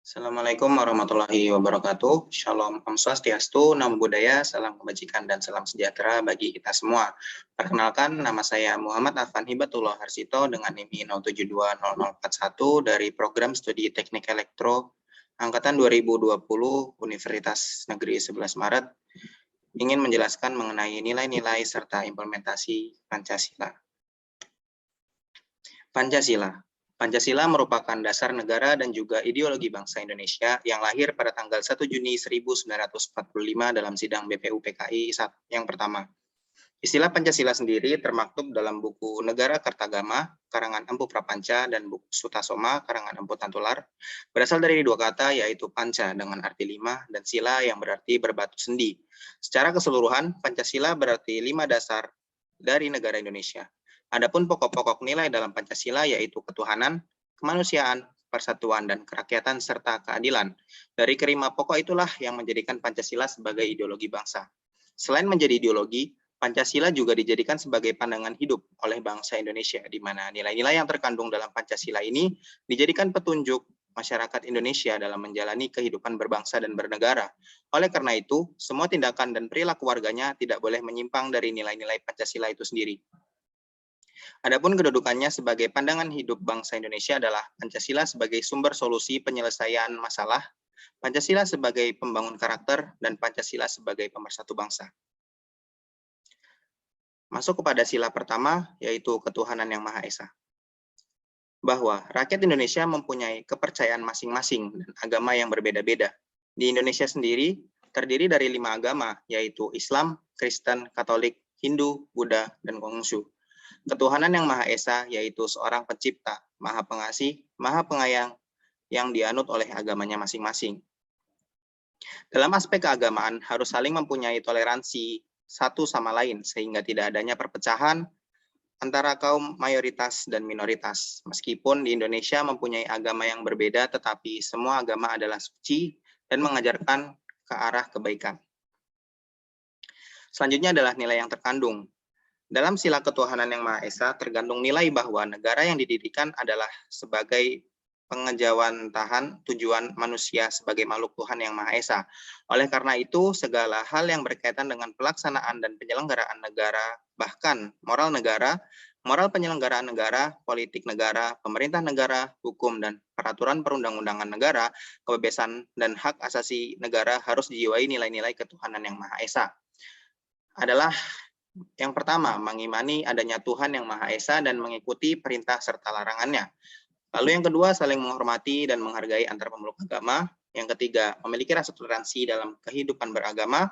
Assalamualaikum warahmatullahi wabarakatuh. Shalom, Om Swastiastu, Namo Buddhaya, salam kebajikan dan salam sejahtera bagi kita semua. Perkenalkan, nama saya Muhammad Afan Hibatullah Harsito dengan NIM 0720041 dari Program Studi Teknik Elektro Angkatan 2020 Universitas Negeri 11 Maret, ingin menjelaskan mengenai nilai-nilai serta implementasi Pancasila. Pancasila merupakan dasar negara dan juga ideologi bangsa Indonesia yang lahir pada tanggal 1 Juni 1945 dalam sidang BPUPKI yang pertama. Istilah Pancasila sendiri termaktub dalam buku Negara Kartagama, karangan Empu Prapanca, dan buku Sutasoma, karangan Empu Tantular, berasal dari dua kata yaitu panca dengan arti 5 dan sila yang berarti berbatu sendi. Secara keseluruhan, Pancasila berarti 5 dasar dari negara Indonesia. Adapun pokok-pokok nilai dalam Pancasila yaitu ketuhanan, kemanusiaan, persatuan, dan kerakyatan, serta keadilan. Dari kelima pokok itulah yang menjadikan Pancasila sebagai ideologi bangsa. Selain menjadi ideologi, Pancasila juga dijadikan sebagai pandangan hidup oleh bangsa Indonesia, di mana nilai-nilai yang terkandung dalam Pancasila ini dijadikan petunjuk masyarakat Indonesia dalam menjalani kehidupan berbangsa dan bernegara. Oleh karena itu, semua tindakan dan perilaku warganya tidak boleh menyimpang dari nilai-nilai Pancasila itu sendiri. Adapun kedudukannya sebagai pandangan hidup bangsa Indonesia adalah Pancasila sebagai sumber solusi penyelesaian masalah, Pancasila sebagai pembangun karakter, dan Pancasila sebagai pemersatu bangsa. Masuk kepada sila pertama, yaitu ketuhanan yang Maha Esa. Bahwa rakyat Indonesia mempunyai kepercayaan masing-masing dan agama yang berbeda-beda. Di Indonesia sendiri terdiri dari 5 agama, yaitu Islam, Kristen, Katolik, Hindu, Buddha, dan Konghucu. Ketuhanan yang Maha Esa yaitu seorang pencipta, Maha Pengasih, Maha Penyayang, yang dianut oleh agamanya masing-masing. Dalam aspek keagamaan harus saling mempunyai toleransi satu sama lain sehingga tidak adanya perpecahan antara kaum mayoritas dan minoritas. Meskipun di Indonesia mempunyai agama yang berbeda, tetapi semua agama adalah suci dan mengajarkan ke arah kebaikan. Selanjutnya adalah nilai yang terkandung. Dalam sila ketuhanan yang Maha Esa tergantung nilai bahwa negara yang didirikan adalah sebagai pengejawantahan tujuan manusia sebagai makhluk Tuhan yang Maha Esa. Oleh karena itu, segala hal yang berkaitan dengan pelaksanaan dan penyelenggaraan negara, bahkan moral negara, moral penyelenggaraan negara, politik negara, pemerintah negara, hukum dan peraturan perundang-undangan negara, kebebasan dan hak asasi negara harus dijiwai nilai-nilai ketuhanan yang Maha Esa. Adalah yang pertama, mengimani adanya Tuhan yang Maha Esa dan mengikuti perintah serta larangannya. Lalu yang kedua, saling menghormati dan menghargai antar pemeluk agama. Yang ketiga, memiliki rasa toleransi dalam kehidupan beragama.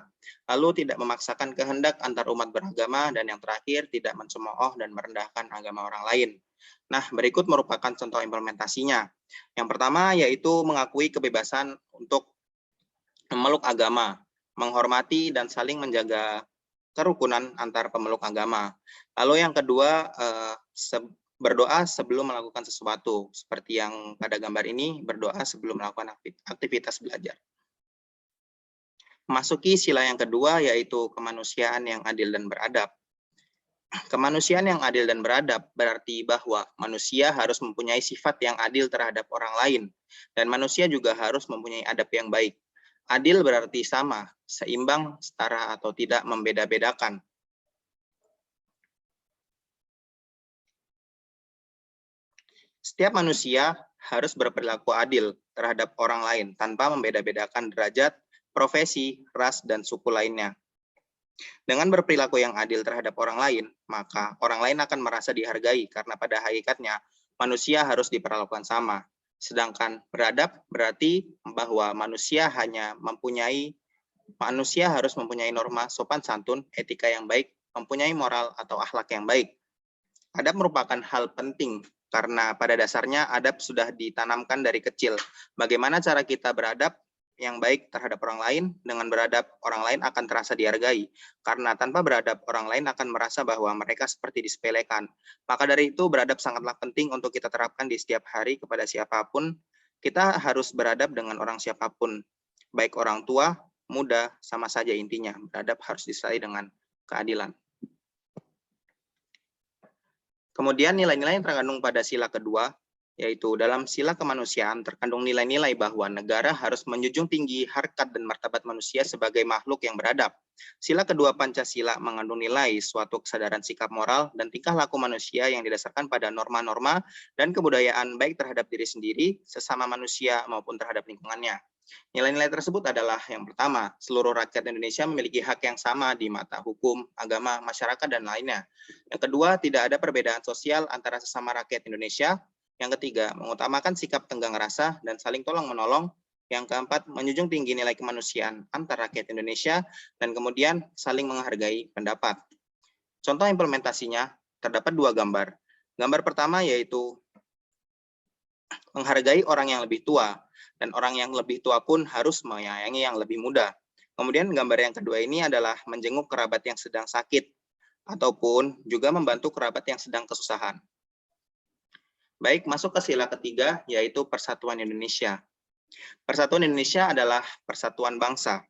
Lalu tidak memaksakan kehendak antar umat beragama. Dan yang terakhir, tidak mencemooh dan merendahkan agama orang lain. Nah, berikut merupakan contoh implementasinya. Yang pertama, yaitu mengakui kebebasan untuk memeluk agama, menghormati dan saling menjaga kerukunan antar pemeluk agama. Lalu yang kedua, berdoa sebelum melakukan sesuatu. Seperti yang pada gambar ini, berdoa sebelum melakukan aktivitas belajar. Masuki sila yang kedua, yaitu kemanusiaan yang adil dan beradab. Kemanusiaan yang adil dan beradab berarti bahwa manusia harus mempunyai sifat yang adil terhadap orang lain. Dan manusia juga harus mempunyai adab yang baik. Adil berarti sama, seimbang, setara, atau tidak membeda-bedakan. Setiap manusia harus berperilaku adil terhadap orang lain tanpa membeda-bedakan derajat, profesi, ras, dan suku lainnya. Dengan berperilaku yang adil terhadap orang lain, maka orang lain akan merasa dihargai karena pada hakikatnya manusia harus diperlakukan sama. Sedangkan beradab berarti bahwa manusia harus mempunyai norma sopan santun, etika yang baik, mempunyai moral atau akhlak yang baik. Adab merupakan hal penting karena pada dasarnya adab sudah ditanamkan dari kecil. Bagaimana cara kita beradab yang baik terhadap orang lain, dengan beradab orang lain akan terasa dihargai. Karena tanpa beradab orang lain akan merasa bahwa mereka seperti disepelekan. Maka dari itu beradab sangatlah penting untuk kita terapkan di setiap hari kepada siapapun. Kita harus beradab dengan orang siapapun. Baik orang tua, muda, sama saja intinya. Beradab harus disertai dengan keadilan. Kemudian nilai-nilai yang terkandung pada sila kedua, yaitu dalam sila kemanusiaan terkandung nilai-nilai bahwa negara harus menjunjung tinggi harkat dan martabat manusia sebagai makhluk yang beradab. Sila kedua Pancasila mengandung nilai suatu kesadaran sikap moral dan tingkah laku manusia yang didasarkan pada norma-norma dan kebudayaan baik terhadap diri sendiri, sesama manusia maupun terhadap lingkungannya. Nilai-nilai tersebut adalah yang pertama, seluruh rakyat Indonesia memiliki hak yang sama di mata hukum, agama, masyarakat, dan lainnya. Yang kedua, tidak ada perbedaan sosial antara sesama rakyat Indonesia. Yang ketiga, mengutamakan sikap tenggang rasa dan saling tolong-menolong. Yang keempat, menjunjung tinggi nilai kemanusiaan antar rakyat Indonesia. Dan kemudian, saling menghargai pendapat. Contoh implementasinya, terdapat dua gambar. Gambar pertama yaitu menghargai orang yang lebih tua, dan orang yang lebih tua pun harus menyayangi yang lebih muda. Kemudian gambar yang kedua ini adalah menjenguk kerabat yang sedang sakit, ataupun juga membantu kerabat yang sedang kesusahan. Baik, masuk ke sila ketiga, yaitu Persatuan Indonesia. Persatuan Indonesia adalah persatuan bangsa.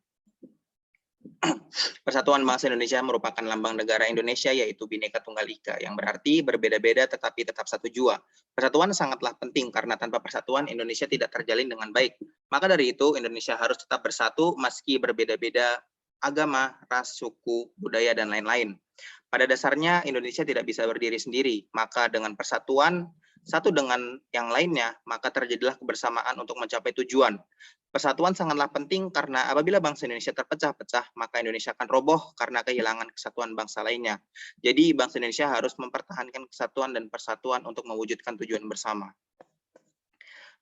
Persatuan Bangsa Indonesia merupakan lambang negara Indonesia, yaitu Bhinneka Tunggal Ika, yang berarti berbeda-beda tetapi tetap satu jua. Persatuan sangatlah penting karena tanpa persatuan Indonesia tidak terjalin dengan baik. Maka dari itu Indonesia harus tetap bersatu meski berbeda-beda agama, ras, suku, budaya, dan lain-lain. Pada dasarnya Indonesia tidak bisa berdiri sendiri, maka dengan persatuan satu dengan yang lainnya, maka terjadilah kebersamaan untuk mencapai tujuan. Persatuan sangatlah penting karena apabila bangsa Indonesia terpecah-pecah, maka Indonesia akan roboh karena kehilangan kesatuan bangsa lainnya. Jadi bangsa Indonesia harus mempertahankan kesatuan dan persatuan untuk mewujudkan tujuan bersama.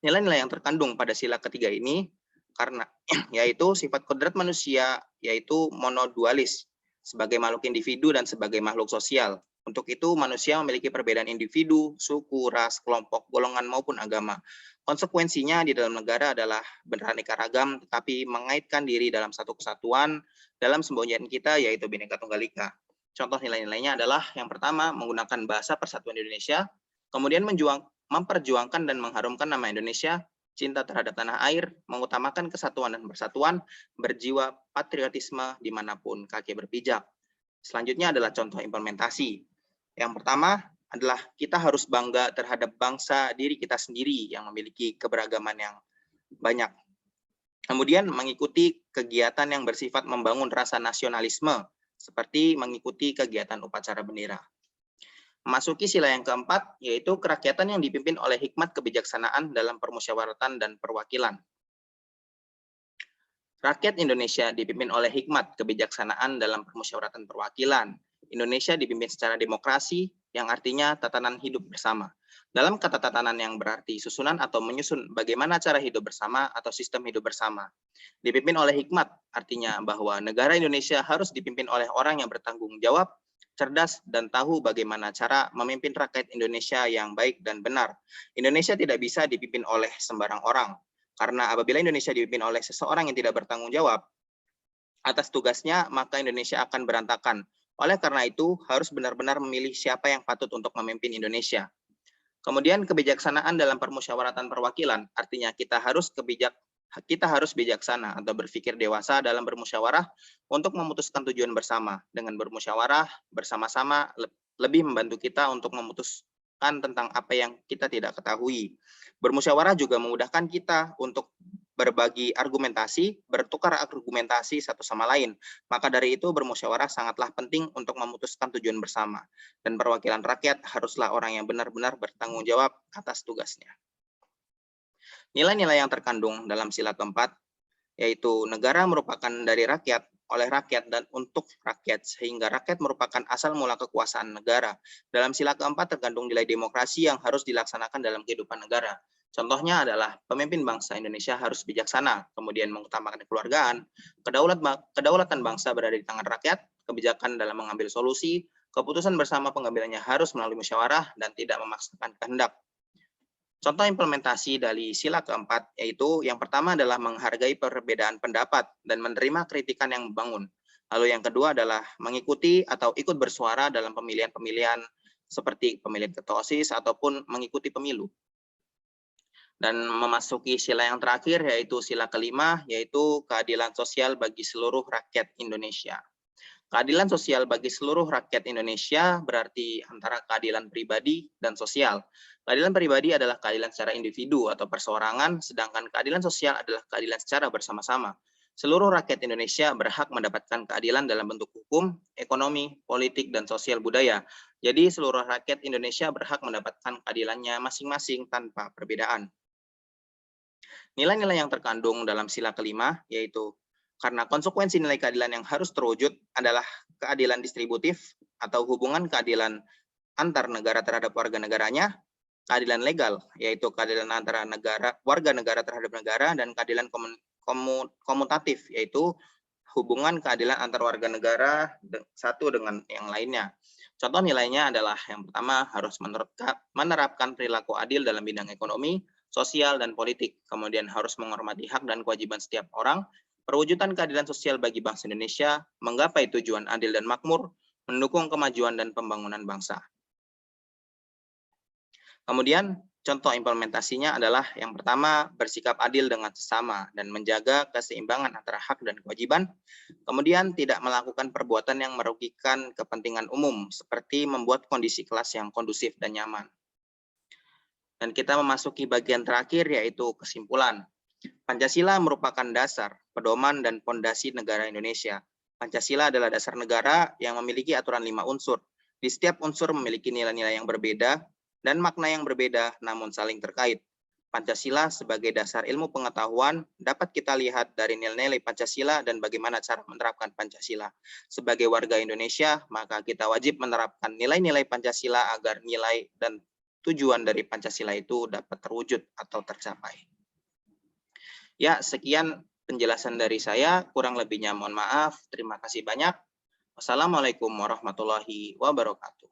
Nilai-nilai yang terkandung pada sila ketiga ini karena yaitu sifat kodrat manusia yaitu monodualis sebagai makhluk individu dan sebagai makhluk sosial. Untuk itu manusia memiliki perbedaan individu, suku, ras, kelompok, golongan maupun agama. Konsekuensinya di dalam negara adalah beraneka ragam tetapi mengaitkan diri dalam satu kesatuan dalam semboyan kita yaitu Bhinneka Tunggal Ika. Contoh nilai-nilainya adalah yang pertama menggunakan bahasa Persatuan Indonesia, kemudian memperjuangkan dan mengharumkan nama Indonesia, cinta terhadap tanah air, mengutamakan kesatuan dan persatuan, berjiwa patriotisme dimanapun kaki berpijak. Selanjutnya adalah contoh implementasi. Yang pertama adalah kita harus bangga terhadap bangsa diri kita sendiri yang memiliki keberagaman yang banyak. Kemudian mengikuti kegiatan yang bersifat membangun rasa nasionalisme, seperti mengikuti kegiatan upacara bendera. Memasuki sila yang keempat, yaitu kerakyatan yang dipimpin oleh hikmat kebijaksanaan dalam permusyawaratan dan perwakilan. Rakyat Indonesia dipimpin oleh hikmat kebijaksanaan dalam permusyawaratan perwakilan. Indonesia dipimpin secara demokrasi, yang artinya tatanan hidup bersama. Dalam kata tatanan yang berarti susunan atau menyusun bagaimana cara hidup bersama atau sistem hidup bersama. Dipimpin oleh hikmat, artinya bahwa negara Indonesia harus dipimpin oleh orang yang bertanggung jawab, cerdas, dan tahu bagaimana cara memimpin rakyat Indonesia yang baik dan benar. Indonesia tidak bisa dipimpin oleh sembarang orang, karena apabila Indonesia dipimpin oleh seseorang yang tidak bertanggung jawab atas tugasnya, maka Indonesia akan berantakan. Oleh karena itu, harus benar-benar memilih siapa yang patut untuk memimpin Indonesia. Kemudian kebijaksanaan dalam permusyawaratan perwakilan, artinya kita harus bijaksana atau berpikir dewasa dalam bermusyawarah untuk memutuskan tujuan bersama. Dengan bermusyawarah bersama-sama lebih membantu kita untuk memutuskan tentang apa yang kita tidak ketahui. Bermusyawarah juga memudahkan kita untuk berbagi argumentasi, bertukar argumentasi satu sama lain. Maka dari itu bermusyawarah sangatlah penting untuk memutuskan tujuan bersama. Dan perwakilan rakyat haruslah orang yang benar-benar bertanggung jawab atas tugasnya. Nilai-nilai yang terkandung dalam sila keempat, yaitu negara merupakan dari rakyat, oleh rakyat, dan untuk rakyat, sehingga rakyat merupakan asal mula kekuasaan negara. Dalam sila keempat terkandung nilai demokrasi yang harus dilaksanakan dalam kehidupan negara. Contohnya adalah pemimpin bangsa Indonesia harus bijaksana, kemudian mengutamakan kekeluargaan, kedaulatan bangsa berada di tangan rakyat, kebijakan dalam mengambil solusi, keputusan bersama pengambilannya harus melalui musyawarah dan tidak memaksakan kehendak. Contoh implementasi dari sila keempat yaitu yang pertama adalah menghargai perbedaan pendapat dan menerima kritikan yang membangun. Lalu yang kedua adalah mengikuti atau ikut bersuara dalam pemilihan-pemilihan seperti pemilihan ketua OSIS ataupun mengikuti pemilu. Dan memasuki sila yang terakhir yaitu sila kelima, yaitu keadilan sosial bagi seluruh rakyat Indonesia. Keadilan sosial bagi seluruh rakyat Indonesia berarti antara keadilan pribadi dan sosial. Keadilan pribadi adalah keadilan secara individu atau perseorangan, sedangkan keadilan sosial adalah keadilan secara bersama-sama. Seluruh rakyat Indonesia berhak mendapatkan keadilan dalam bentuk hukum, ekonomi, politik, dan sosial budaya. Jadi seluruh rakyat Indonesia berhak mendapatkan keadilannya masing-masing tanpa perbedaan. Nilai-nilai yang terkandung dalam sila kelima yaitu karena konsekuensi nilai keadilan yang harus terwujud adalah keadilan distributif atau hubungan keadilan antar negara terhadap warga negaranya, keadilan legal yaitu keadilan antara warga negara terhadap negara, dan keadilan komutatif yaitu hubungan keadilan antar warga negara satu dengan yang lainnya. Contoh nilainya adalah yang pertama harus menerapkan perilaku adil dalam bidang ekonomi, sosial, dan politik. Kemudian harus menghormati hak dan kewajiban setiap orang, perwujudan keadilan sosial bagi bangsa Indonesia, menggapai tujuan adil dan makmur, mendukung kemajuan dan pembangunan bangsa. Kemudian contoh implementasinya adalah yang pertama bersikap adil dengan sesama dan menjaga keseimbangan antara hak dan kewajiban. Kemudian tidak melakukan perbuatan yang merugikan kepentingan umum seperti membuat kondisi kelas yang kondusif dan nyaman. Dan kita memasuki bagian terakhir yaitu kesimpulan. Pancasila merupakan dasar, pedoman, dan pondasi negara Indonesia. Pancasila adalah dasar negara yang memiliki aturan 5 unsur. Di setiap unsur memiliki nilai-nilai yang berbeda dan makna yang berbeda namun saling terkait. Pancasila sebagai dasar ilmu pengetahuan dapat kita lihat dari nilai-nilai Pancasila dan bagaimana cara menerapkan Pancasila. Sebagai warga Indonesia, maka kita wajib menerapkan nilai-nilai Pancasila agar nilai dan tujuan dari Pancasila itu dapat terwujud atau tercapai. Ya, sekian penjelasan dari saya, kurang lebihnya mohon maaf. Terima kasih banyak. Wassalamualaikum warahmatullahi wabarakatuh.